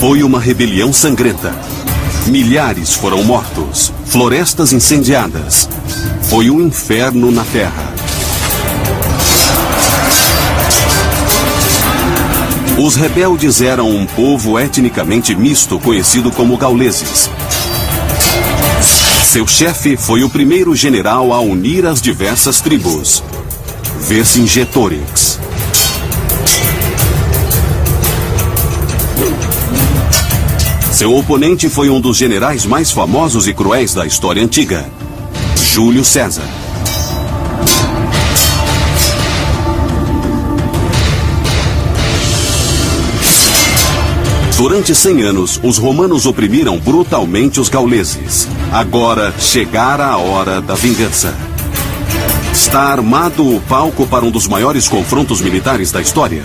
Foi uma rebelião sangrenta. Milhares foram mortos, florestas incendiadas. Foi um inferno na terra. Os rebeldes eram um povo etnicamente misto conhecido como gauleses. Seu chefe foi o primeiro general a unir as diversas tribos, Vercingetorix. Seu oponente foi um dos generais mais famosos e cruéis da história antiga, Júlio César. Durante 100 anos, os romanos oprimiram brutalmente os gauleses. Agora chegara a hora da vingança. Está armado o palco para um dos maiores confrontos militares da história.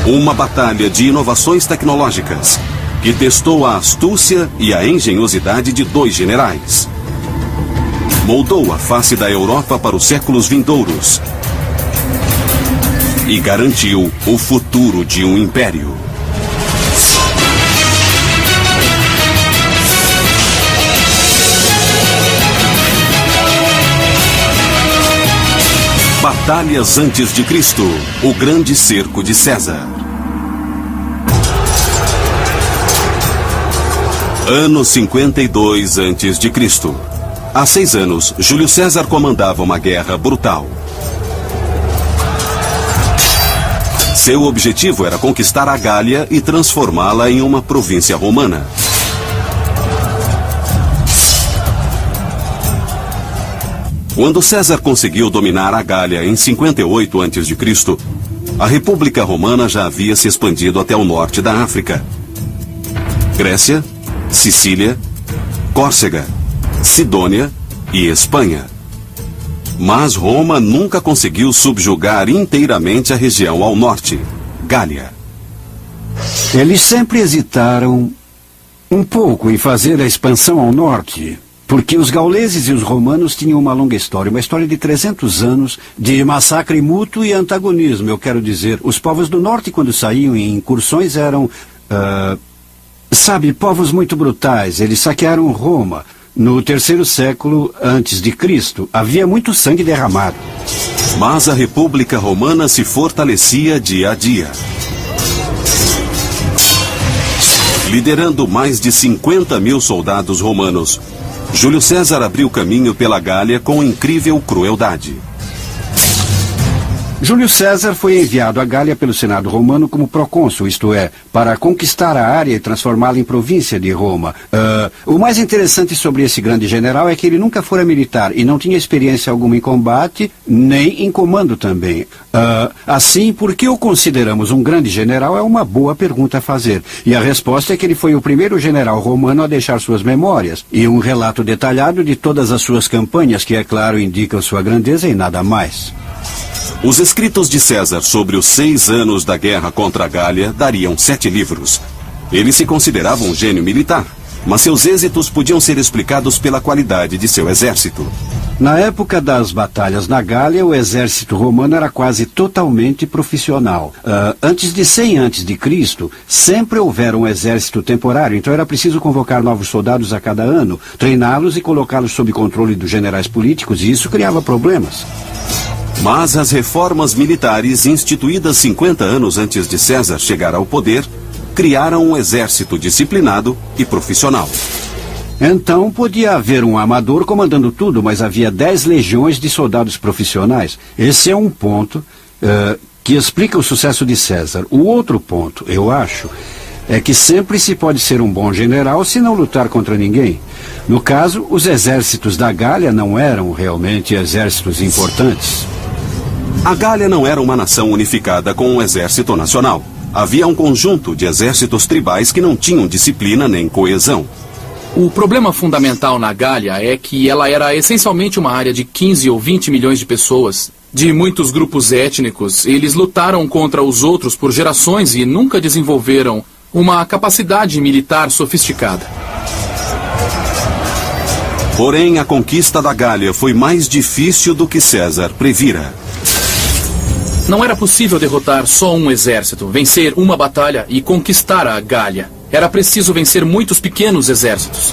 Uma batalha de inovações tecnológicas que testou a astúcia e a engenhosidade de dois generais. Moldou a face da Europa para os séculos vindouros e garantiu o futuro de um império. Batalhas antes de Cristo, o grande cerco de César. Ano 52 antes de Cristo. Há 6 anos, Júlio César comandava uma guerra brutal. Seu objetivo era conquistar a Gália e transformá-la em uma província romana. Quando César conseguiu dominar a Gália em 58 a.C., a República Romana já havia se expandido até o norte da África. Grécia, Sicília, Córcega, Sidônia e Espanha. Mas Roma nunca conseguiu subjugar inteiramente a região ao norte, Gália. Eles sempre hesitaram um pouco em fazer a expansão ao norte, porque os gauleses e os romanos tinham uma longa história, uma história de 300 anos de massacre mútuo e antagonismo. Eu quero dizer, os povos do norte, quando saíam em incursões, eram, povos muito brutais. Eles saquearam Roma. No 3º século antes de Cristo, havia muito sangue derramado. Mas a República Romana se fortalecia dia a dia. Liderando mais de 50 mil soldados romanos, Júlio César abriu caminho pela Gália com incrível crueldade. Júlio César foi enviado à Gália pelo Senado romano como procônsul, isto é, para conquistar a área e transformá-la em província de Roma. O mais interessante sobre esse grande general é que ele nunca fora militar e não tinha experiência alguma em combate, nem em comando também. Assim, por que o consideramos um grande general é uma boa pergunta a fazer. E a resposta é que ele foi o primeiro general romano a deixar suas memórias e um relato detalhado de todas as suas campanhas, que, é claro, indicam sua grandeza e nada mais. Os escritos de César sobre os 6 anos da guerra contra a Gália dariam 7 livros. Ele se considerava um gênio militar, mas seus êxitos podiam ser explicados pela qualidade de seu exército. Na época das batalhas na Gália, o exército romano era quase totalmente profissional. Antes de 100 a.C., sempre houvera um exército temporário, então era preciso convocar novos soldados a cada ano, treiná-los e colocá-los sob controle dos generais políticos, e isso criava problemas. Mas as reformas militares instituídas 50 anos antes de César chegar ao poder criaram um exército disciplinado e profissional. Então podia haver um amador comandando tudo, mas havia 10 legiões de soldados profissionais. Esse é um ponto que explica o sucesso de César. O outro ponto, eu acho, é que sempre se pode ser um bom general se não lutar contra ninguém. No caso, os exércitos da Gália não eram realmente exércitos importantes. A Gália não era uma nação unificada com um exército nacional. Havia um conjunto de exércitos tribais que não tinham disciplina nem coesão. O problema fundamental na Gália é que ela era essencialmente uma área de 15 ou 20 milhões de pessoas, de muitos grupos étnicos. Eles lutaram contra os outros por gerações e nunca desenvolveram uma capacidade militar sofisticada. Porém, a conquista da Gália foi mais difícil do que César previra. Não era possível derrotar só um exército, vencer uma batalha e conquistar a Gália. Era preciso vencer muitos pequenos exércitos.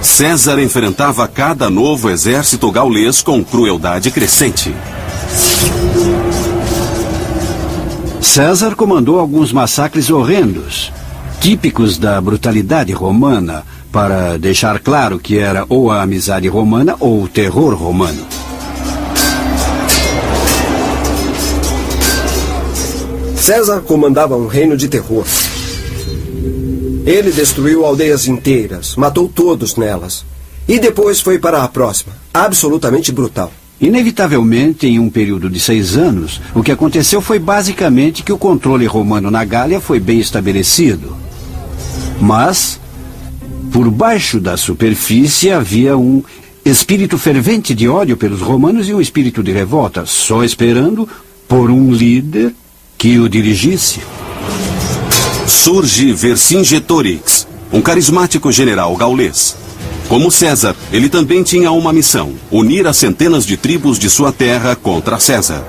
César enfrentava cada novo exército gaulês com crueldade crescente. César comandou alguns massacres horrendos, típicos da brutalidade romana, para deixar claro que era ou a amizade romana ou o terror romano. César comandava um reino de terror. Ele destruiu aldeias inteiras, matou todos nelas. E depois foi para a próxima, absolutamente brutal. Inevitavelmente, em um período de 6 anos, o que aconteceu foi basicamente que o controle romano na Gália foi bem estabelecido. Mas, por baixo da superfície, havia um espírito fervente de ódio pelos romanos e um espírito de revolta, só esperando por um líder que o dirigisse. Surge Vercingetorix, um carismático general gaulês. Como César, ele também tinha uma missão: unir as centenas de tribos de sua terra contra César.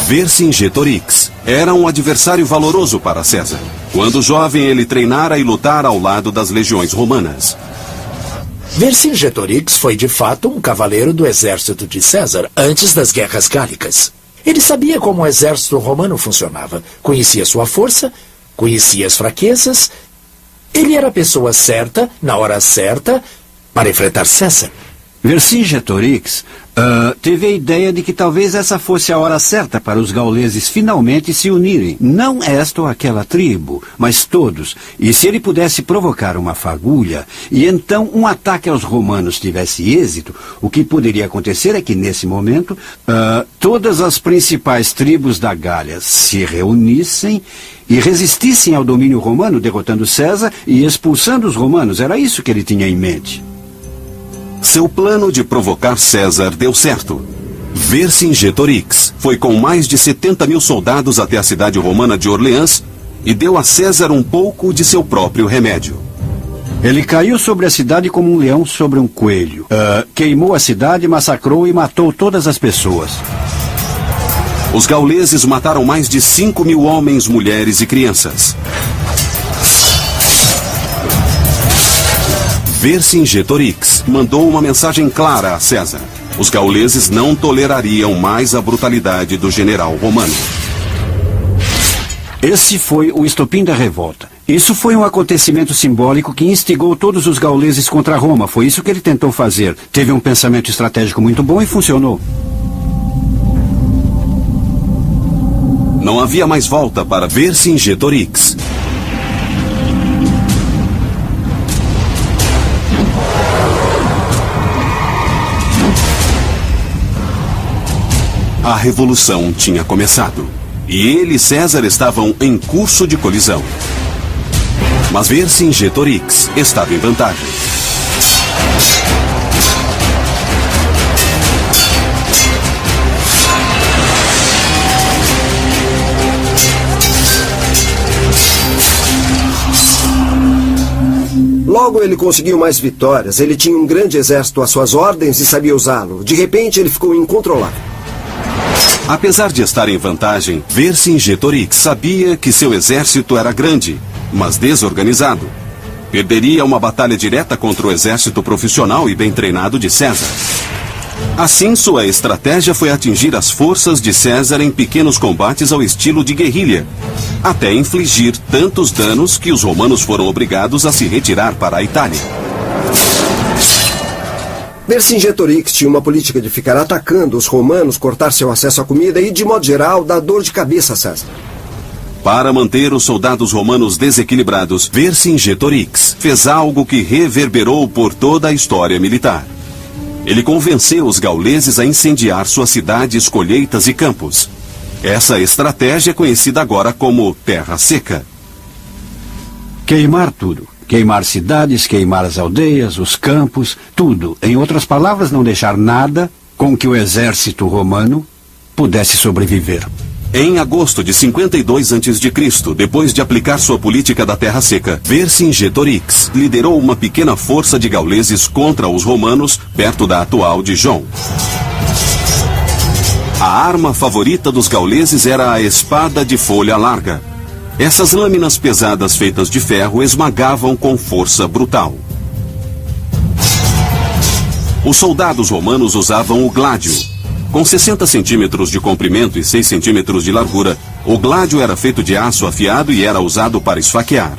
Vercingetorix era um adversário valoroso para César. Quando jovem, ele treinara e lutara ao lado das legiões romanas. Vercingetorix foi de fato um cavaleiro do exército de César antes das guerras gálicas. Ele sabia como o exército romano funcionava, conhecia sua força, conhecia as fraquezas. Ele era a pessoa certa, na hora certa, para enfrentar César. Vercingetorix teve a ideia de que talvez essa fosse a hora certa para os gauleses finalmente se unirem. Não esta ou aquela tribo, mas todos. E se ele pudesse provocar uma fagulha, e então um ataque aos romanos tivesse êxito, o que poderia acontecer é que, nesse momento, todas as principais tribos da Gália se reunissem e resistissem ao domínio romano, derrotando César e expulsando os romanos. Era isso que ele tinha em mente. Seu plano de provocar César deu certo. Vercingetorix foi com mais de 70 mil soldados até a cidade romana de Orleans e deu a César um pouco de seu próprio remédio. Ele caiu sobre a cidade como um leão sobre um coelho. Queimou a cidade, massacrou e matou todas as pessoas. Os gauleses mataram mais de 5 mil homens, mulheres e crianças. Vercingetorix mandou uma mensagem clara a César. Os gauleses não tolerariam mais a brutalidade do general romano. Esse foi o estopim da revolta. Isso foi um acontecimento simbólico que instigou todos os gauleses contra Roma. Foi isso que ele tentou fazer. Teve um pensamento estratégico muito bom e funcionou. Não havia mais volta para Vercingetorix. A revolução tinha começado. E ele e César estavam em curso de colisão. Mas Vercingetorix estava em vantagem. Logo ele conseguiu mais vitórias. Ele tinha um grande exército às suas ordens e sabia usá-lo. De repente ele ficou incontrolável. Apesar de estar em vantagem, Vercingetorix sabia que seu exército era grande, mas desorganizado. Perderia uma batalha direta contra o exército profissional e bem treinado de César. Assim, sua estratégia foi atingir as forças de César em pequenos combates ao estilo de guerrilha, até infligir tantos danos que os romanos foram obrigados a se retirar para a Itália. Vercingetorix tinha uma política de ficar atacando os romanos, cortar seu acesso à comida e, de modo geral, dar dor de cabeça a César. Para manter os soldados romanos desequilibrados, Vercingetorix fez algo que reverberou por toda a história militar. Ele convenceu os gauleses a incendiar suas cidades, colheitas e campos. Essa estratégia é conhecida agora como Terra Seca. Queimar tudo. Queimar cidades, queimar as aldeias, os campos, tudo. Em outras palavras, não deixar nada com que o exército romano pudesse sobreviver. Em agosto de 52 a.C., depois de aplicar sua política da terra seca, Vercingetorix liderou uma pequena força de gauleses contra os romanos perto da atual Dijon. A arma favorita dos gauleses era a espada de folha larga. Essas lâminas pesadas feitas de ferro esmagavam com força brutal. Os soldados romanos usavam o gládio. Com 60 centímetros de comprimento e 6 centímetros de largura, o gládio era feito de aço afiado e era usado para esfaquear.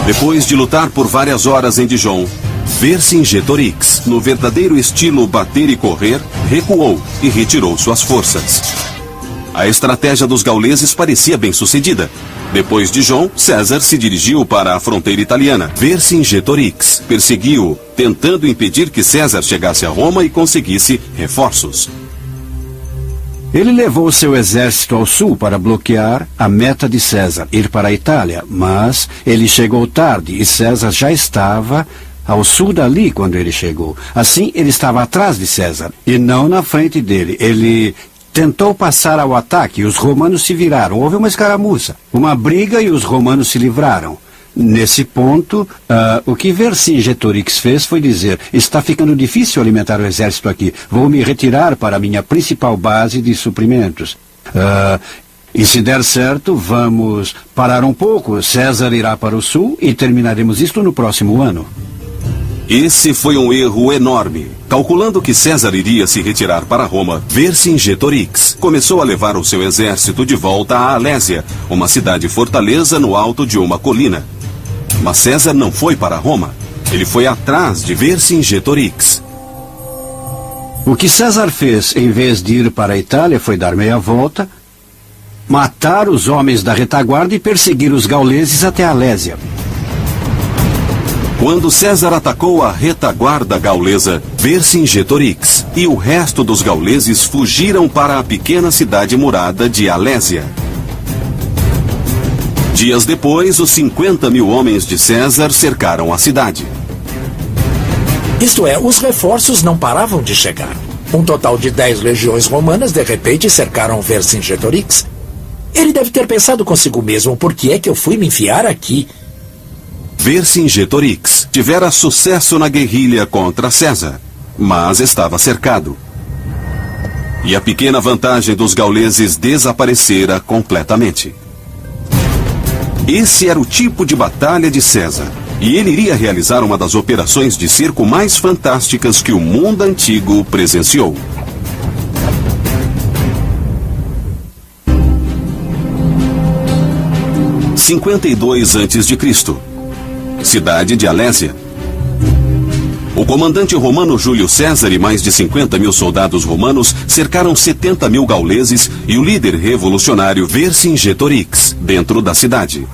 Depois de lutar por várias horas em Dijon, Vercingetorix, no verdadeiro estilo bater e correr, recuou e retirou suas forças. A estratégia dos gauleses parecia bem-sucedida. Depois de Dijon, César se dirigiu para a fronteira italiana. Vercingetorix perseguiu-o, tentando impedir que César chegasse a Roma e conseguisse reforços. Ele levou seu exército ao sul para bloquear a meta de César, ir para a Itália, mas ele chegou tarde e César já estava ao sul dali quando ele chegou. Assim, ele estava atrás de César e não na frente dele. Ele tentou passar ao ataque e os romanos se viraram. Houve uma escaramuça, uma briga e os romanos se livraram. Nesse ponto, o que Vercingetorix fez foi dizer: está ficando difícil alimentar o exército aqui. Vou me retirar para a minha principal base de suprimentos. E se der certo, vamos parar um pouco. César irá para o sul e terminaremos isto no próximo ano. Esse foi um erro enorme. Calculando que César iria se retirar para Roma, Vercingetorix começou a levar o seu exército de volta a Alésia, uma cidade-fortaleza no alto de uma colina. Mas César não foi para Roma. Ele foi atrás de Vercingetorix. O que César fez, em vez de ir para a Itália, foi dar meia volta, matar os homens da retaguarda e perseguir os gauleses até a Alésia. Quando César atacou a retaguarda gaulesa, Vercingetorix e o resto dos gauleses fugiram para a pequena cidade murada de Alésia. Dias depois, os 50 mil homens de César cercaram a cidade. Isto é, os reforços não paravam de chegar. Um total de 10 legiões romanas de repente cercaram Vercingetorix. Ele deve ter pensado consigo mesmo: por que é que eu fui me enfiar aqui? Vercingetorix tivera sucesso na guerrilha contra César, mas estava cercado. E a pequena vantagem dos gauleses desaparecera completamente. Esse era o tipo de batalha de César, e ele iria realizar uma das operações de cerco mais fantásticas que o mundo antigo presenciou. Em 52 a.C., cidade de Alésia. O comandante romano Júlio César e mais de 50 mil soldados romanos cercaram 70 mil gauleses e o líder revolucionário Vercingetorix dentro da cidade.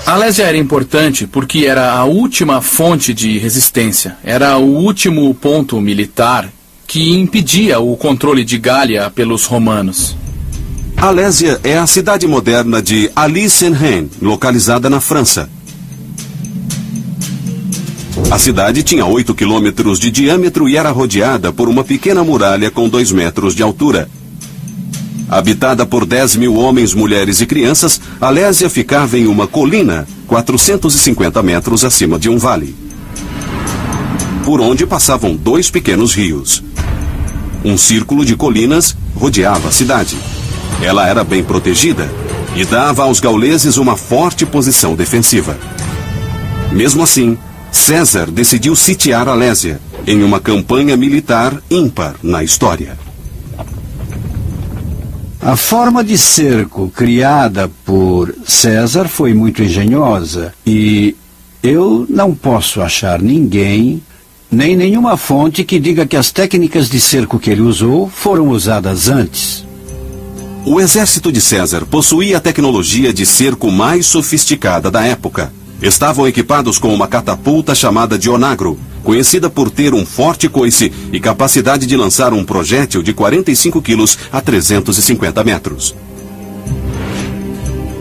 Alésia era importante porque era a última fonte de resistência. Era o último ponto militar que impedia o controle de Gália pelos romanos. Alésia é a cidade moderna de Alys-en-Rhin, localizada na França. A cidade tinha 8 quilômetros de diâmetro e era rodeada por uma pequena muralha com 2 metros de altura. Habitada por 10 mil homens, mulheres e crianças, Alésia ficava em uma colina, 450 metros acima de um vale, por onde passavam 2 pequenos rios. Um círculo de colinas rodeava a cidade. Ela era bem protegida e dava aos gauleses uma forte posição defensiva. Mesmo assim, César decidiu sitiar Alésia em uma campanha militar ímpar na história. A forma de cerco criada por César foi muito engenhosa e eu não posso achar ninguém, nem nenhuma fonte que diga que as técnicas de cerco que ele usou foram usadas antes. O exército de César possuía a tecnologia de cerco mais sofisticada da época. Estavam equipados com uma catapulta chamada de onagro, conhecida por ter um forte coice e capacidade de lançar um projétil de 45 quilos a 350 metros.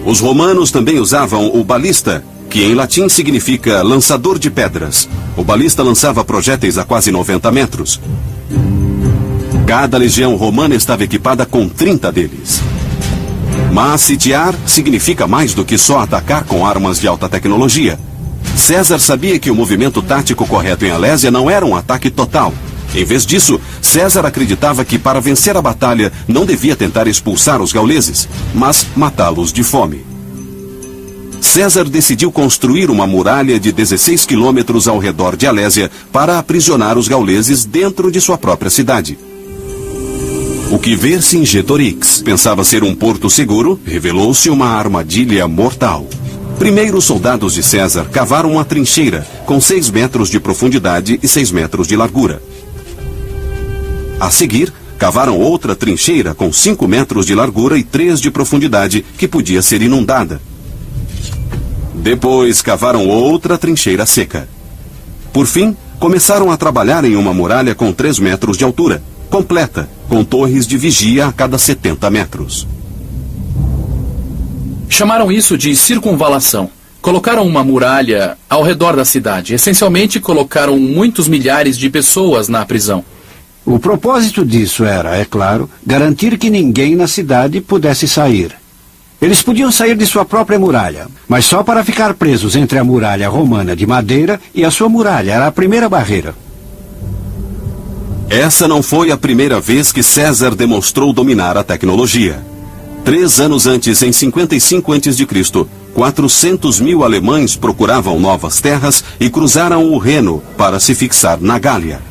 Os romanos também usavam o balista, que em latim significa lançador de pedras. O balista lançava projéteis a quase 90 metros. Cada legião romana estava equipada com 30 deles. Mas sitiar significa mais do que só atacar com armas de alta tecnologia. César sabia que o movimento tático correto em Alésia não era um ataque total. Em vez disso, César acreditava que para vencer a batalha não devia tentar expulsar os gauleses, mas matá-los de fome. César decidiu construir uma muralha de 16 quilômetros ao redor de Alésia para aprisionar os gauleses dentro de sua própria cidade. O que Vercingetorix pensava ser um porto seguro, revelou-se uma armadilha mortal. Primeiro, os soldados de César cavaram uma trincheira com 6 metros de profundidade e 6 metros de largura. A seguir, cavaram outra trincheira com 5 metros de largura e 3 de profundidade, que podia ser inundada. Depois, cavaram outra trincheira seca. Por fim, começaram a trabalhar em uma muralha com 3 metros de altura, completa, com torres de vigia a cada 70 metros. Chamaram isso de circunvalação. Colocaram uma muralha ao redor da cidade. Essencialmente, colocaram muitos milhares de pessoas na prisão. O propósito disso era, é claro, garantir que ninguém na cidade pudesse sair. Eles podiam sair de sua própria muralha, mas só para ficar presos entre a muralha romana de madeira e a sua muralha. Era a primeira barreira. Essa não foi a primeira vez que César demonstrou dominar a tecnologia. 3 anos antes, em 55 a.C., 400 mil alemães procuravam novas terras e cruzaram o Reno para se fixar na Gália.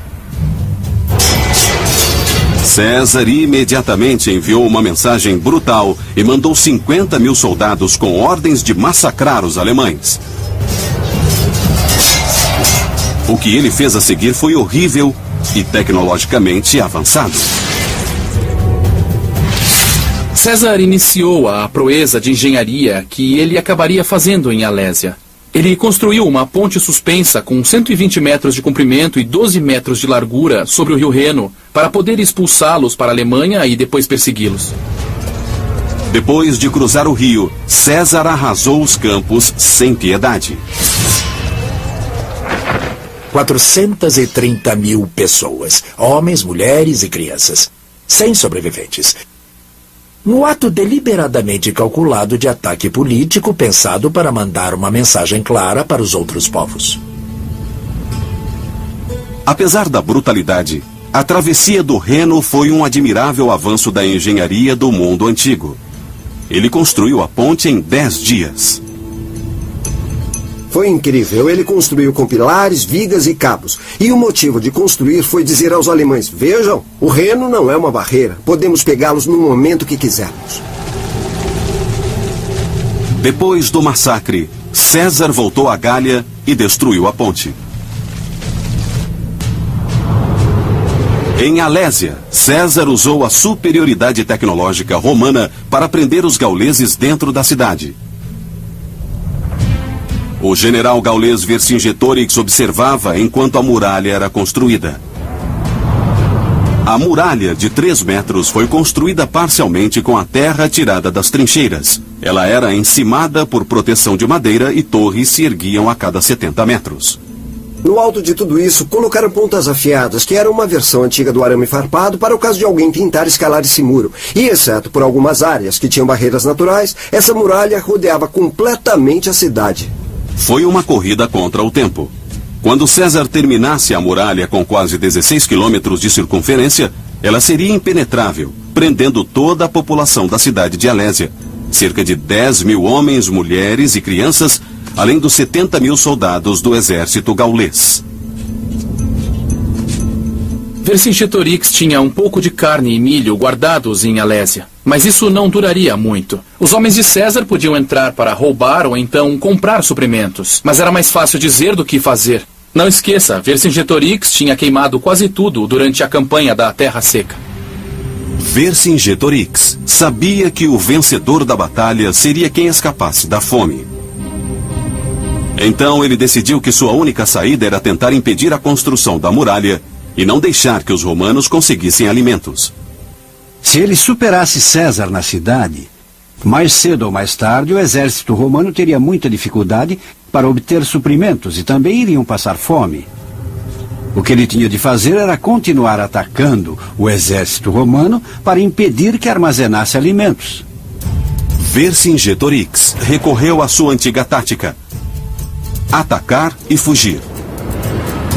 César imediatamente enviou uma mensagem brutal e mandou 50 mil soldados com ordens de massacrar os alemães. O que ele fez a seguir foi horrível e tecnologicamente avançado. César iniciou a proeza de engenharia que ele acabaria fazendo em Alésia. Ele construiu uma ponte suspensa com 120 metros de comprimento e 12 metros de largura sobre o rio Reno para poder expulsá-los para a Alemanha e depois persegui-los. Depois de cruzar o rio, César arrasou os campos sem piedade. 430 mil pessoas, homens, mulheres e crianças, sem sobreviventes. No ato deliberadamente calculado de ataque político pensado para mandar uma mensagem clara para os outros povos. Apesar da brutalidade, a travessia do Reno foi um admirável avanço da engenharia do mundo antigo. Ele construiu a ponte em 10 dias. Foi incrível. Ele construiu com pilares, vigas e cabos. E o motivo de construir foi dizer aos alemães: vejam, o Reno não é uma barreira. Podemos pegá-los no momento que quisermos. Depois do massacre, César voltou à Gália e destruiu a ponte. Em Alésia, César usou a superioridade tecnológica romana para prender os gauleses dentro da cidade. O general gaulês Vercingetorix observava enquanto a muralha era construída. A muralha de 3 metros foi construída parcialmente com a terra tirada das trincheiras. Ela era encimada por proteção de madeira e torres se erguiam a cada 70 metros. No alto de tudo isso, colocaram pontas afiadas, que era uma versão antiga do arame farpado para o caso de alguém tentar escalar esse muro. E, exceto por algumas áreas que tinham barreiras naturais, essa muralha rodeava completamente a cidade. Foi uma corrida contra o tempo. Quando César terminasse a muralha com quase 16 quilômetros de circunferência, ela seria impenetrável, prendendo toda a população da cidade de Alésia. Cerca de 10 mil homens, mulheres e crianças, além dos 70 mil soldados do exército gaulês. Vercingetorix tinha um pouco de carne e milho guardados em Alésia, mas isso não duraria muito. Os homens de César podiam entrar para roubar ou então comprar suprimentos, mas era mais fácil dizer do que fazer. Não esqueça, Vercingetorix tinha queimado quase tudo durante a campanha da Terra Seca. Vercingetorix sabia que o vencedor da batalha seria quem escapasse da fome. Então ele decidiu que sua única saída era tentar impedir a construção da muralha e não deixar que os romanos conseguissem alimentos. Se ele superasse César na cidade, mais cedo ou mais tarde o exército romano teria muita dificuldade para obter suprimentos e também iriam passar fome. O que ele tinha de fazer era continuar atacando o exército romano para impedir que armazenasse alimentos. Vercingetorix recorreu à sua antiga tática: atacar e fugir.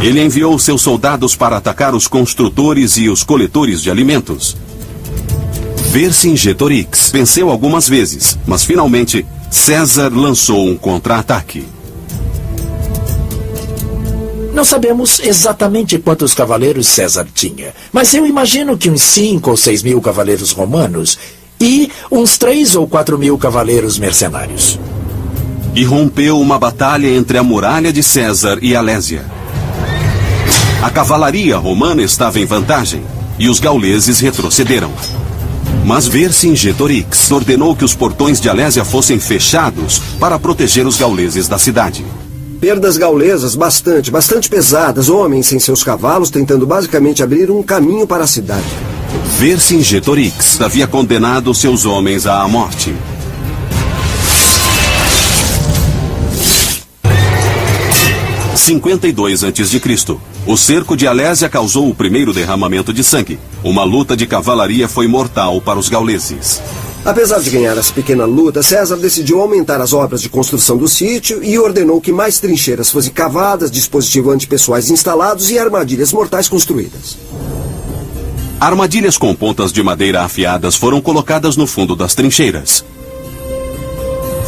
Ele enviou seus soldados para atacar os construtores e os coletores de alimentos. Vercingetorix venceu algumas vezes, mas finalmente César lançou um contra-ataque. Não sabemos exatamente quantos cavaleiros César tinha, mas eu imagino que uns 5 ou 6 mil cavaleiros romanos e uns 3 ou 4 mil cavaleiros mercenários. E rompeu uma batalha entre a muralha de César e Alésia. A cavalaria romana estava em vantagem e os gauleses retrocederam. Mas Vercingetorix ordenou que os portões de Alésia fossem fechados para proteger os gauleses da cidade. Perdas gaulesas bastante pesadas, homens sem seus cavalos tentando basicamente abrir um caminho para a cidade. Vercingetorix havia condenado seus homens à morte. Em 52 a.C., o cerco de Alésia causou o primeiro derramamento de sangue. Uma luta de cavalaria foi mortal para os gauleses. Apesar de ganhar essa pequena luta, César decidiu aumentar as obras de construção do sítio e ordenou que mais trincheiras fossem cavadas, dispositivos antipessoais instalados e armadilhas mortais construídas. Armadilhas com pontas de madeira afiadas foram colocadas no fundo das trincheiras.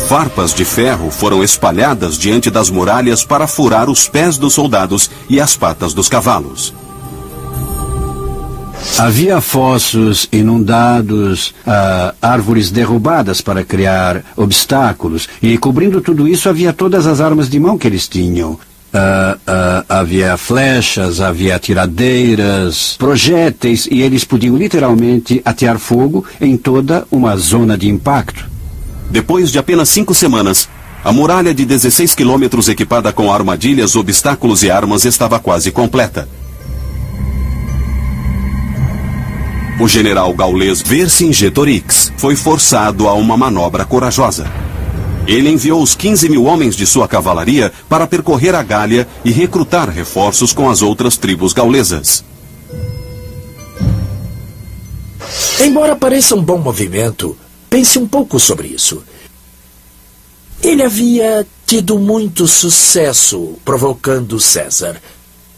Farpas de ferro foram espalhadas diante das muralhas para furar os pés dos soldados e as patas dos cavalos. Havia fossos inundados, árvores derrubadas para criar obstáculos, e cobrindo tudo isso havia todas as armas de mão que eles tinham. Havia flechas, havia tiradeiras, projéteis, e eles podiam literalmente atear fogo em toda uma zona de impacto. Depois de apenas 5 semanas, a muralha de 16 quilômetros equipada com armadilhas, obstáculos e armas estava quase completa. O general gaulês Vercingetorix foi forçado a uma manobra corajosa. Ele enviou os 15 mil homens de sua cavalaria para percorrer a Gália e recrutar reforços com as outras tribos gaulesas. Embora pareça um bom movimento, pense um pouco sobre isso. Ele havia tido muito sucesso provocando César,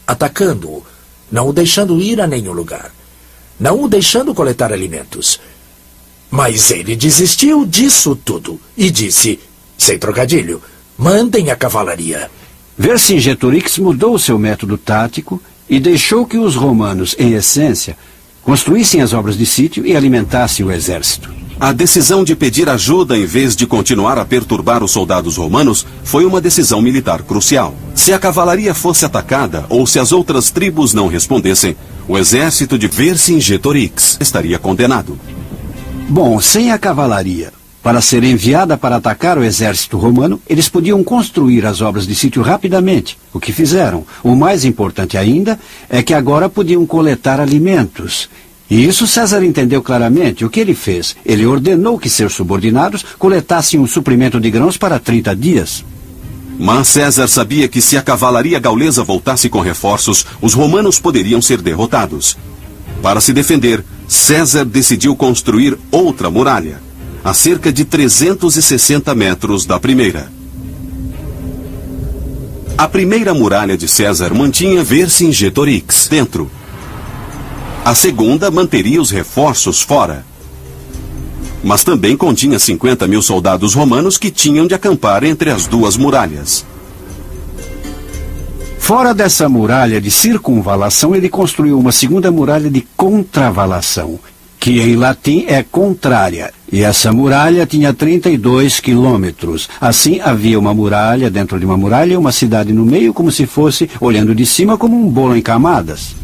atacando-o, não o deixando ir a nenhum lugar, não o deixando coletar alimentos. Mas ele desistiu disso tudo e disse, sem trocadilho, mandem a cavalaria. Vercingetorix mudou seu método tático e deixou que os romanos, em essência, construíssem as obras de sítio e alimentassem o exército. A decisão de pedir ajuda em vez de continuar a perturbar os soldados romanos foi uma decisão militar crucial. Se a cavalaria fosse atacada ou se as outras tribos não respondessem, o exército de Vercingetorix estaria condenado. Bom, sem a cavalaria, para ser enviada para atacar o exército romano, eles podiam construir as obras de sítio rapidamente, o que fizeram. O mais importante ainda é que agora podiam coletar alimentos. E isso César entendeu claramente. O que ele fez? Ele ordenou que seus subordinados coletassem um suprimento de grãos para 30 dias. Mas César sabia que se a cavalaria gaulesa voltasse com reforços, os romanos poderiam ser derrotados. Para se defender, César decidiu construir outra muralha, a cerca de 360 metros da primeira. A primeira muralha de César mantinha Vercingetorix dentro. A segunda manteria os reforços fora. Mas também continha 50 mil soldados romanos que tinham de acampar entre as duas muralhas. Fora dessa muralha de circunvalação, ele construiu uma segunda muralha de contravalação, que em latim é contrária. E essa muralha tinha 32 quilômetros. Assim, havia uma muralha dentro de uma muralha e uma cidade no meio, como se fosse, olhando de cima, como um bolo em camadas.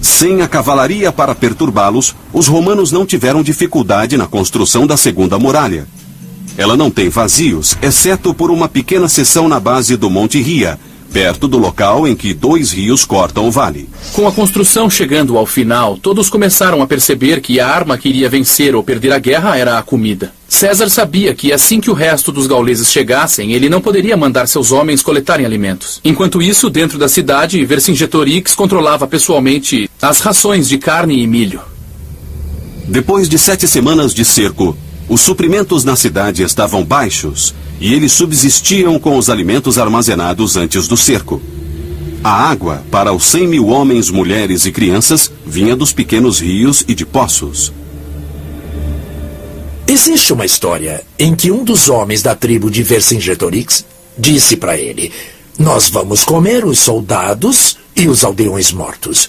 Sem a cavalaria para perturbá-los, os romanos não tiveram dificuldade na construção da segunda muralha. Ela não tem vazios, exceto por uma pequena seção na base do Monte Ria, perto do local em que 2 rios cortam o vale. Com a construção chegando ao final, todos começaram a perceber que a arma que iria vencer ou perder a guerra era a comida. César sabia que assim que o resto dos gauleses chegassem, ele não poderia mandar seus homens coletarem alimentos. Enquanto isso, dentro da cidade, Vercingetorix controlava pessoalmente as rações de carne e milho. Depois de 7 semanas de cerco, os suprimentos na cidade estavam baixos e eles subsistiam com os alimentos armazenados antes do cerco. A água, para os 100.000 homens, mulheres e crianças, vinha dos pequenos rios e de poços. Existe uma história em que um dos homens da tribo de Vercingetorix disse para ele: "Nós vamos comer os soldados e os aldeões mortos.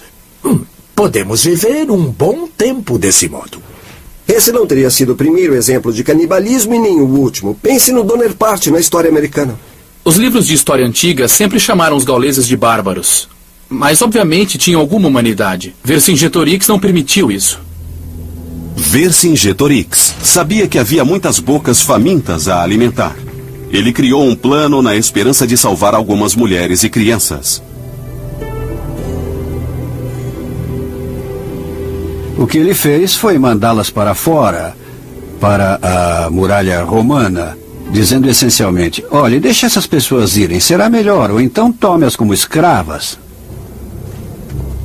Podemos viver um bom tempo desse modo." Esse não teria sido o primeiro exemplo de canibalismo e nem o último. Pense no Bonaparte na história americana. Os livros de história antiga sempre chamaram os gauleses de bárbaros. Mas, obviamente, tinham alguma humanidade. Vercingetorix não permitiu isso. Vercingetorix sabia que havia muitas bocas famintas a alimentar. Ele criou um plano na esperança de salvar algumas mulheres e crianças. O que ele fez foi mandá-las para fora, para a muralha romana, dizendo essencialmente: olhe, deixe essas pessoas irem, será melhor, ou então tome-as como escravas.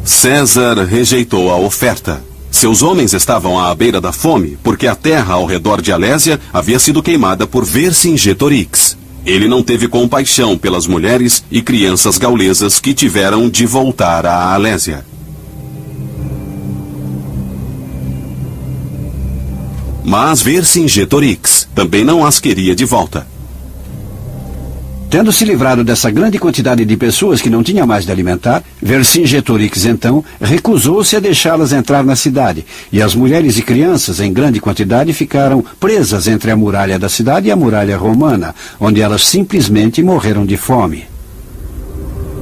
César rejeitou a oferta. Seus homens estavam à beira da fome, porque a terra ao redor de Alésia havia sido queimada por Vercingetorix. Ele não teve compaixão pelas mulheres e crianças gaulesas que tiveram de voltar à Alésia. Mas Vercingetorix também não as queria de volta. Tendo se livrado dessa grande quantidade de pessoas que não tinha mais de alimentar, Vercingetorix, então, recusou-se a deixá-las entrar na cidade, e as mulheres e crianças, em grande quantidade, ficaram presas entre a muralha da cidade e a muralha romana, onde elas simplesmente morreram de fome.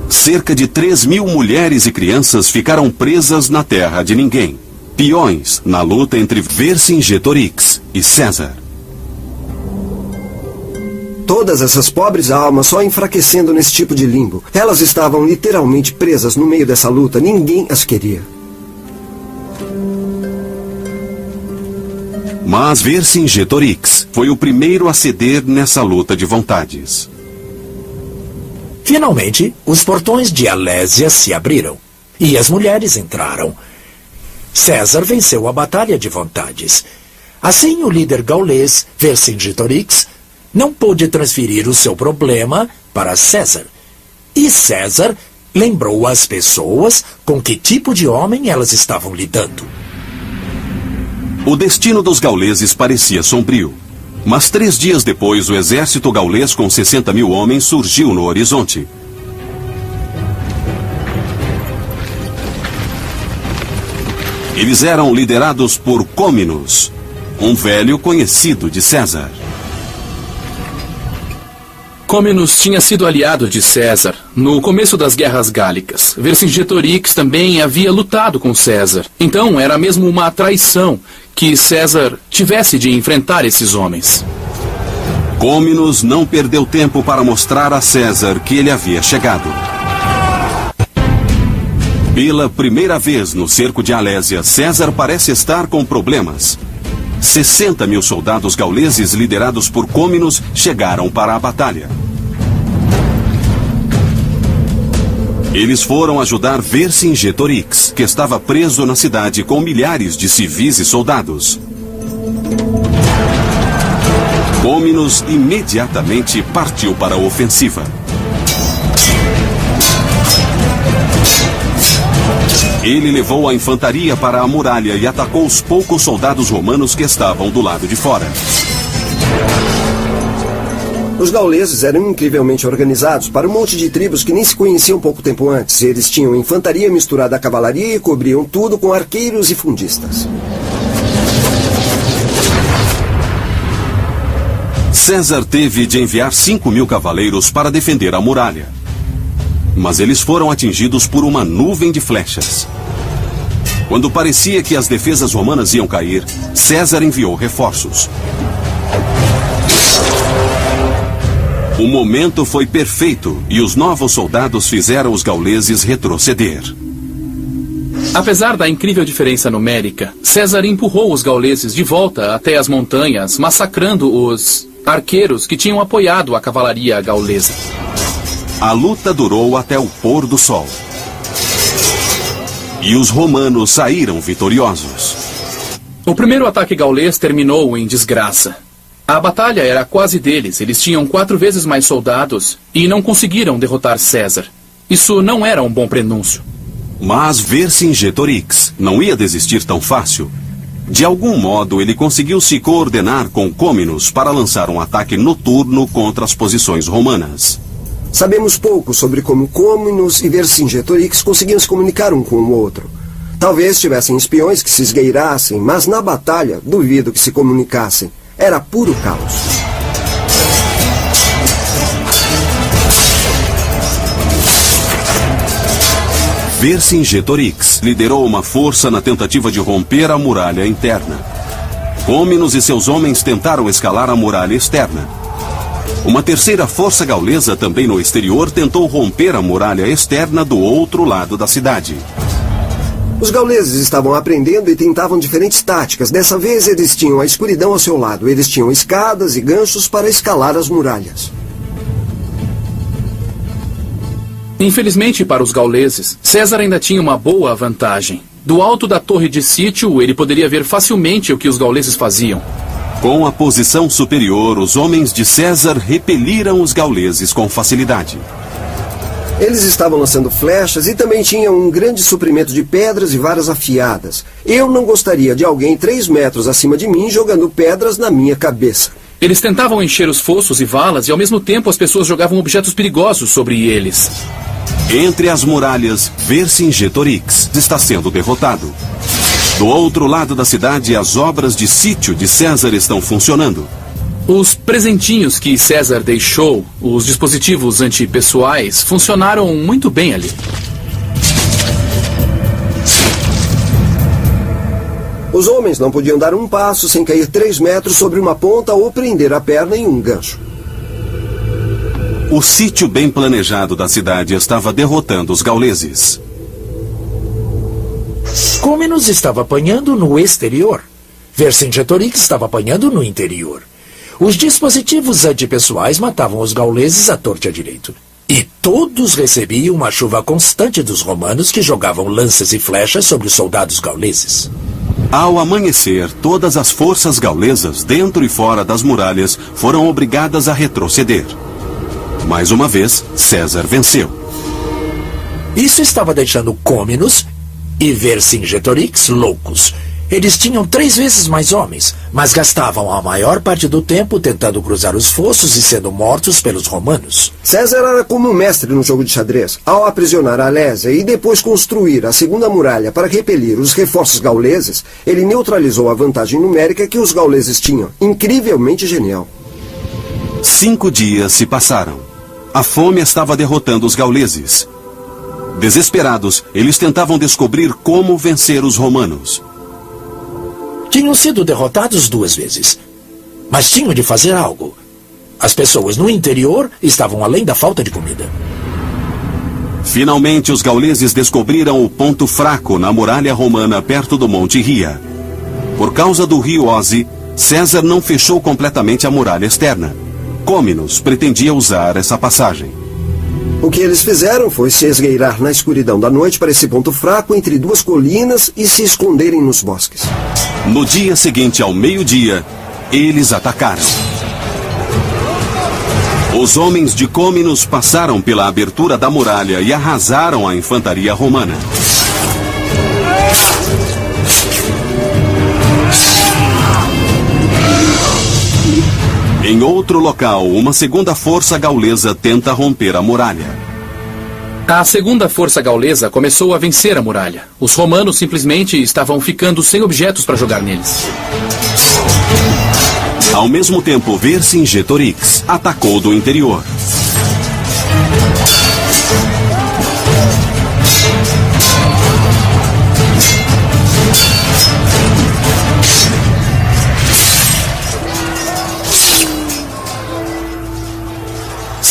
Cerca de 3.000 mulheres e crianças ficaram presas na terra de ninguém, peões na luta entre Vercingetorix e César. Todas essas pobres almas só enfraquecendo nesse tipo de limbo. Elas estavam literalmente presas no meio dessa luta. Ninguém as queria. Mas Vercingetorix foi o primeiro a ceder nessa luta de vontades. Finalmente, os portões de Alésia se abriram e as mulheres entraram. César venceu a batalha de vontades. Assim, o líder gaulês, Vercingetorix, não pôde transferir o seu problema para César. E César lembrou às pessoas com que tipo de homem elas estavam lidando. O destino dos gauleses parecia sombrio. Mas 3 dias depois, o exército gaulês com 60.000 homens surgiu no horizonte. Eles eram liderados por Côminus, um velho conhecido de César. Côminus tinha sido aliado de César no começo das guerras gálicas. Vercingetorix também havia lutado com César. Então era mesmo uma traição que César tivesse de enfrentar esses homens. Côminus não perdeu tempo para mostrar a César que ele havia chegado. Pela primeira vez no cerco de Alésia, César parece estar com problemas. 60.000 soldados gauleses liderados por Côminus chegaram para a batalha. Eles foram ajudar Vercingetorix, que estava preso na cidade com milhares de civis e soldados. Côminus imediatamente partiu para a ofensiva. Ele levou a infantaria para a muralha e atacou os poucos soldados romanos que estavam do lado de fora. Os gauleses eram incrivelmente organizados para um monte de tribos que nem se conheciam pouco tempo antes. Eles tinham infantaria misturada à cavalaria e cobriam tudo com arqueiros e fundistas. César teve de enviar 5.000 cavaleiros para defender a muralha. Mas eles foram atingidos por uma nuvem de flechas. Quando parecia que as defesas romanas iam cair, César enviou reforços. O momento foi perfeito e os novos soldados fizeram os gauleses retroceder. Apesar da incrível diferença numérica, César empurrou os gauleses de volta até as montanhas, massacrando os arqueiros que tinham apoiado a cavalaria gaulesa. A luta durou até o pôr do sol. E os romanos saíram vitoriosos. O primeiro ataque gaulês terminou em desgraça. A batalha era quase deles. Eles tinham 4 vezes mais soldados e não conseguiram derrotar César. Isso não era um bom prenúncio. Mas Vercingetorix não ia desistir tão fácil. De algum modo, ele conseguiu se coordenar com Côminos para lançar um ataque noturno contra as posições romanas. Sabemos pouco sobre como Côminos e Vercingetorix conseguiam se comunicar um com o outro. Talvez tivessem espiões que se esgueirassem, mas na batalha, duvido que se comunicassem. Era puro caos. Vercingetorix liderou uma força na tentativa de romper a muralha interna. Côminos e seus homens tentaram escalar a muralha externa. Uma terceira força gaulesa, também no exterior, tentou romper a muralha externa do outro lado da cidade. Os gauleses estavam aprendendo e tentavam diferentes táticas. Dessa vez eles tinham a escuridão ao seu lado. Eles tinham escadas e ganchos para escalar as muralhas. Infelizmente para os gauleses, César ainda tinha uma boa vantagem. Do alto da torre de sítio, ele poderia ver facilmente o que os gauleses faziam. Com a posição superior, os homens de César repeliram os gauleses com facilidade. Eles estavam lançando flechas e também tinham um grande suprimento de pedras e varas afiadas. Eu não gostaria de alguém 3 metros acima de mim jogando pedras na minha cabeça. Eles tentavam encher os fossos e valas e ao mesmo tempo as pessoas jogavam objetos perigosos sobre eles. Entre as muralhas, Vercingetorix está sendo derrotado. Do outro lado da cidade, as obras de sítio de César estão funcionando. Os presentinhos que César deixou, os dispositivos antipessoais, funcionaram muito bem ali. Os homens não podiam dar um passo sem cair 3 metros sobre uma ponta ou prender a perna em um gancho. O sítio bem planejado da cidade estava derrotando os gauleses. Côminos estava apanhando no exterior. Vercingetorix estava apanhando no interior. Os dispositivos antipessoais matavam os gauleses à torta e à direito. E todos recebiam uma chuva constante dos romanos que jogavam lanças e flechas sobre os soldados gauleses. Ao amanhecer, todas as forças gaulesas, dentro e fora das muralhas, foram obrigadas a retroceder. Mais uma vez, César venceu. Isso estava deixando Côminos e Vercingetorix loucos. Eles tinham 3 vezes mais homens, mas gastavam a maior parte do tempo tentando cruzar os fossos e sendo mortos pelos romanos. César era como um mestre no jogo de xadrez. Ao aprisionar a Alésia e depois construir a segunda muralha para repelir os reforços gauleses, ele neutralizou a vantagem numérica que os gauleses tinham. Incrivelmente genial. 5 dias se passaram. A fome estava derrotando os gauleses. Desesperados, eles tentavam descobrir como vencer os romanos. Tinham sido derrotados 2 vezes, mas tinham de fazer algo. As pessoas no interior estavam além da falta de comida. Finalmente, os gauleses descobriram o ponto fraco na muralha romana perto do Monte Ria. Por causa do rio Oze, César não fechou completamente a muralha externa. Côminos pretendia usar essa passagem. O que eles fizeram foi se esgueirar na escuridão da noite para esse ponto fraco entre 2 colinas e se esconderem nos bosques. No dia seguinte, ao meio-dia, eles atacaram. Os homens de Côminos passaram pela abertura da muralha e arrasaram a infantaria romana. Em outro local, uma segunda força gaulesa tenta romper a muralha. A segunda força gaulesa começou a vencer a muralha. Os romanos simplesmente estavam ficando sem objetos para jogar neles. Ao mesmo tempo, Vercingetorix atacou do interior.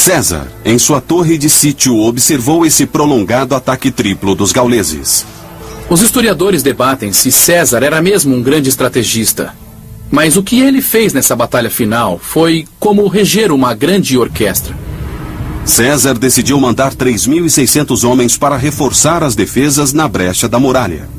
César, em sua torre de sítio, observou esse prolongado ataque triplo dos gauleses. Os historiadores debatem se César era mesmo um grande estrategista. Mas o que ele fez nessa batalha final foi como reger uma grande orquestra. César decidiu mandar 3.600 homens para reforçar as defesas na brecha da muralha.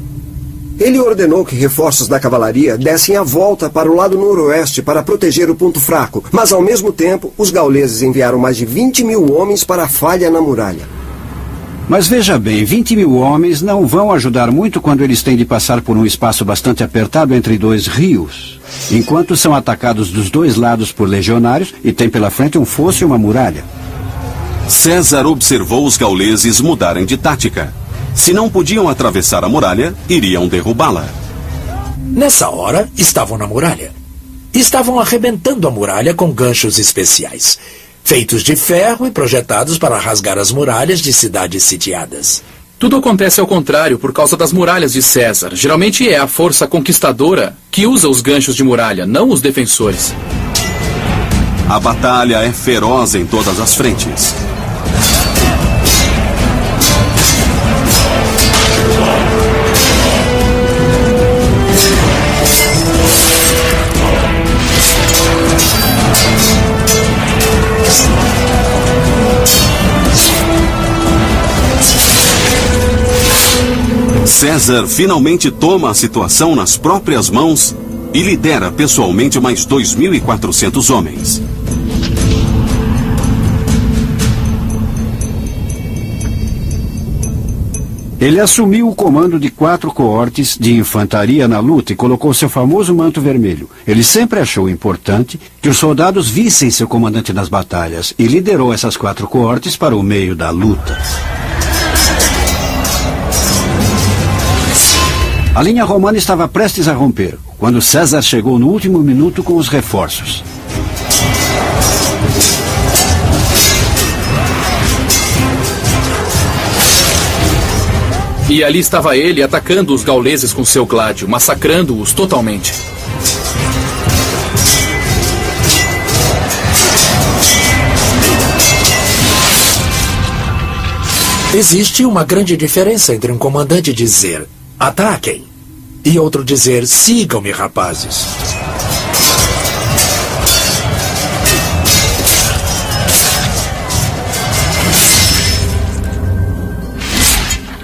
Ele ordenou que reforços da cavalaria dessem a volta para o lado noroeste para proteger o ponto fraco, mas ao mesmo tempo os gauleses enviaram mais de 20 mil homens para a falha na muralha. Mas veja bem, 20 mil homens não vão ajudar muito quando eles têm de passar por um espaço bastante apertado entre dois rios, enquanto são atacados dos dois lados por legionários e tem pela frente um fosso e uma muralha. César observou os gauleses mudarem de tática. Se não podiam atravessar a muralha, iriam derrubá-la. Nessa hora, estavam na muralha. Estavam arrebentando a muralha com ganchos especiais, feitos de ferro e projetados para rasgar as muralhas de cidades sitiadas. Tudo acontece ao contrário por causa das muralhas de César. Geralmente é a força conquistadora que usa os ganchos de muralha, não os defensores. A batalha é feroz em todas as frentes. César finalmente toma a situação nas próprias mãos e lidera pessoalmente mais 2.400 homens. Ele assumiu o comando de 4 coortes de infantaria na luta e colocou seu famoso manto vermelho. Ele sempre achou importante que os soldados vissem seu comandante nas batalhas e liderou essas 4 coortes para o meio da luta. A linha romana estava prestes a romper, quando César chegou no último minuto com os reforços. E ali estava ele atacando os gauleses com seu gládio, massacrando-os totalmente. Existe uma grande diferença entre um comandante dizer "ataquem" e outro dizer "sigam-me, rapazes".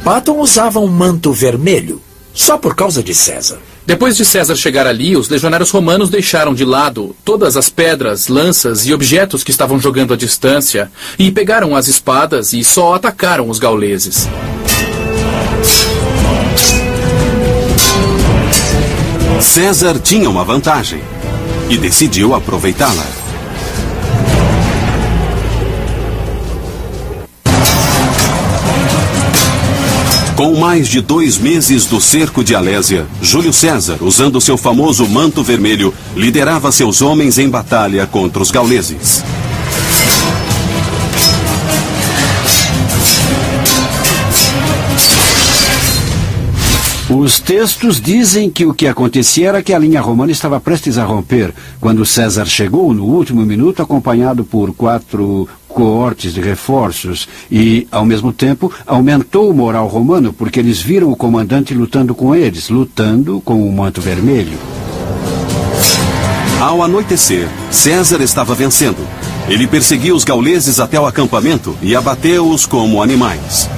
Patton usava um manto vermelho, só por causa de César. Depois de César chegar ali, os legionários romanos deixaram de lado todas as pedras, lanças e objetos que estavam jogando à distância e pegaram as espadas e só atacaram os gauleses. César tinha uma vantagem e decidiu aproveitá-la. Com mais de 2 meses do cerco de Alésia, Júlio César, usando seu famoso manto vermelho, liderava seus homens em batalha contra os gauleses. Os textos dizem que o que acontecia era que a linha romana estava prestes a romper, quando César chegou no último minuto acompanhado por 4 coortes de reforços e, ao mesmo tempo, aumentou o moral romano porque eles viram o comandante lutando com eles, lutando com o manto vermelho. Ao anoitecer, César estava vencendo. Ele perseguiu os gauleses até o acampamento e abateu-os como animais.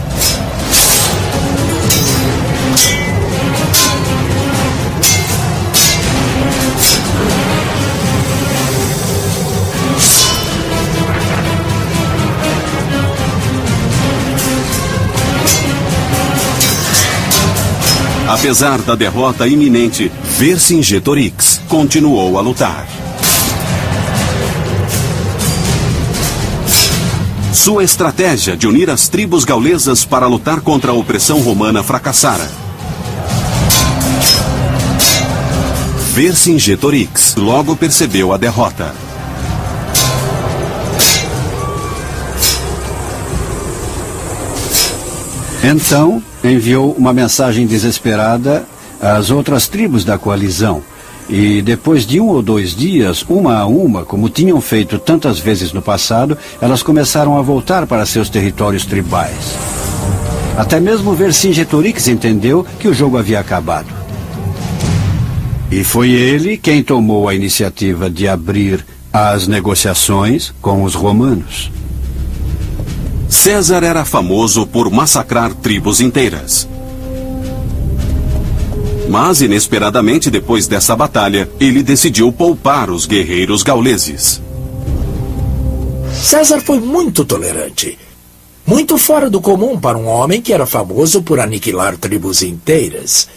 Apesar da derrota iminente, Vercingetorix continuou a lutar. Sua estratégia de unir as tribos gaulesas para lutar contra a opressão romana fracassara. Vercingetorix logo percebeu a derrota. Então, enviou uma mensagem desesperada às outras tribos da coalizão. E depois de 1 ou 2 dias, uma a uma, como tinham feito tantas vezes no passado, elas começaram a voltar para seus territórios tribais. Até mesmo Vercingetorix entendeu que o jogo havia acabado. E foi ele quem tomou a iniciativa de abrir as negociações com os romanos. César era famoso por massacrar tribos inteiras. Mas, inesperadamente, depois dessa batalha, ele decidiu poupar os guerreiros gauleses. César foi muito tolerante. Muito fora do comum para um homem que era famoso por aniquilar tribos inteiras.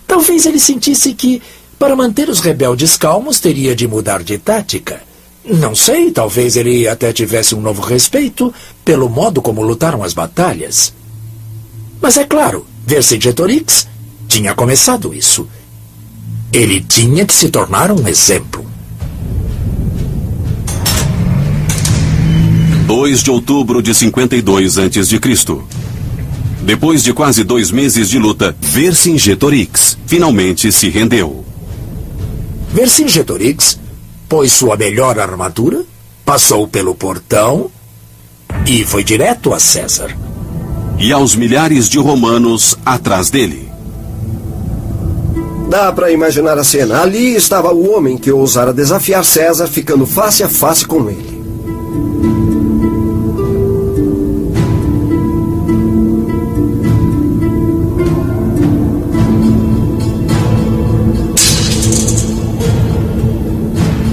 Talvez ele sentisse que, para manter os rebeldes calmos, teria de mudar de tática. Não sei, talvez ele até tivesse um novo respeito pelo modo como lutaram as batalhas. Mas é claro, Vercingetorix tinha começado isso. Ele tinha que se tornar um exemplo. 2 de outubro de 52 a.C. Depois de quase 2 meses de luta, Vercingetorix finalmente se rendeu. Vercingetorix pôs sua melhor armadura, passou pelo portão e foi direto a César. E aos milhares de romanos atrás dele. Dá para imaginar a cena. Ali estava o homem que ousara desafiar César, ficando face a face com ele.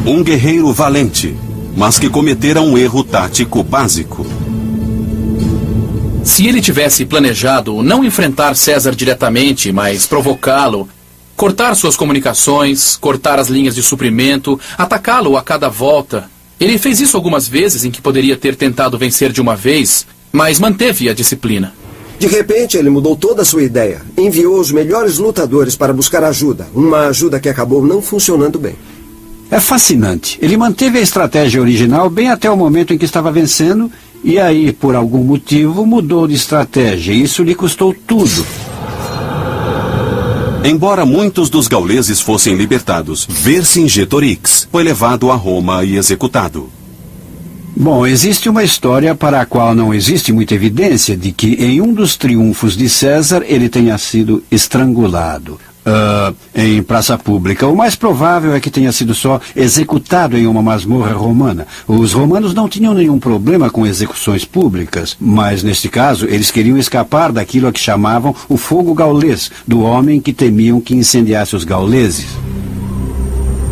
Um guerreiro valente, mas que cometera um erro tático básico. Se ele tivesse planejado não enfrentar César diretamente, mas provocá-lo, cortar suas comunicações, cortar as linhas de suprimento, atacá-lo a cada volta. Ele fez isso algumas vezes em que poderia ter tentado vencer de uma vez, mas manteve a disciplina. De repente, ele mudou toda a sua ideia. Enviou os melhores lutadores para buscar ajuda. Uma ajuda que acabou não funcionando bem. É fascinante. Ele manteve a estratégia original bem até o momento em que estava vencendo, e aí, por algum motivo, mudou de estratégia. E isso lhe custou tudo. Embora muitos dos gauleses fossem libertados, Vercingetorix foi levado a Roma e executado. Bom, existe uma história para a qual não existe muita evidência de que em um dos triunfos de César ele tenha sido estrangulado. Em praça pública. O mais provável é que tenha sido só executado em uma masmorra romana. Os romanos não tinham nenhum problema com execuções públicas, mas neste caso eles queriam escapar daquilo a que chamavam o fogo gaulês, do homem que temiam que incendiasse os gauleses.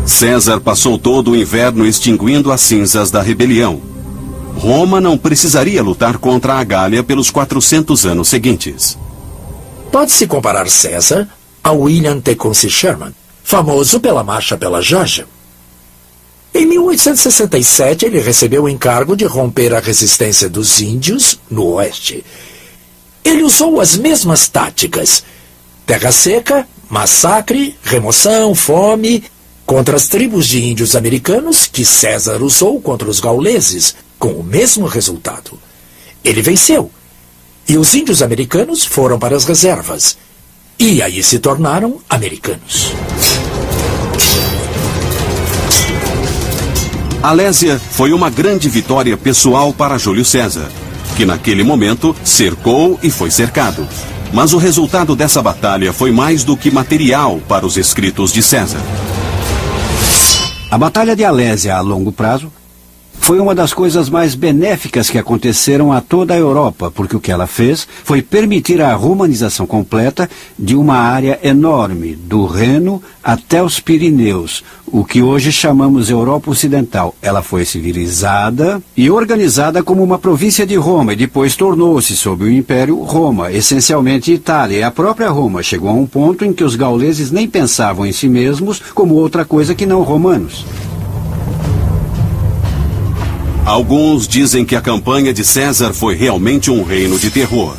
César passou todo o inverno extinguindo as cinzas da rebelião. Roma não precisaria lutar contra a Gália pelos 400 anos seguintes. Pode-se comparar César a William Tecumseh Sherman, famoso pela Marcha pela Geórgia. Em 1867, ele recebeu o encargo de romper a resistência dos índios no oeste. Ele usou as mesmas táticas: terra seca, massacre, remoção, fome, contra as tribos de índios americanos que César usou contra os gauleses, com o mesmo resultado. Ele venceu, e os índios americanos foram para as reservas. E aí se tornaram americanos. Alésia foi uma grande vitória pessoal para Júlio César, que naquele momento cercou e foi cercado. Mas o resultado dessa batalha foi mais do que material para os escritos de César. A Batalha de Alésia, a longo prazo, foi uma das coisas mais benéficas que aconteceram a toda a Europa, porque o que ela fez foi permitir a romanização completa de uma área enorme, do Reno até os Pirineus, o que hoje chamamos Europa Ocidental. Ela foi civilizada e organizada como uma província de Roma, e depois tornou-se, sob o Império, Roma, essencialmente Itália. E a própria Roma chegou a um ponto em que os gauleses nem pensavam em si mesmos como outra coisa que não romanos. Alguns dizem que a campanha de César foi realmente um reino de terror.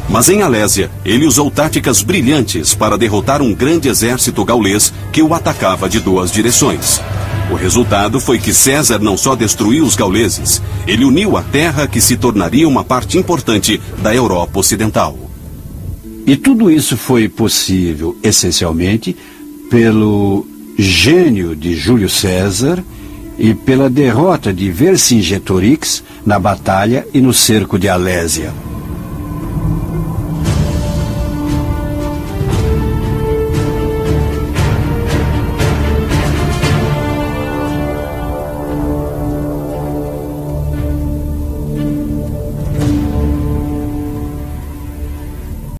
Mas em Alésia, ele usou táticas brilhantes para derrotar um grande exército gaulês que o atacava de 2 direções. O resultado foi que César não só destruiu os gauleses, ele uniu a terra que se tornaria uma parte importante da Europa Ocidental. E tudo isso foi possível, essencialmente, pelo gênio de Júlio César e pela derrota de Vercingetorix na batalha e no cerco de Alésia.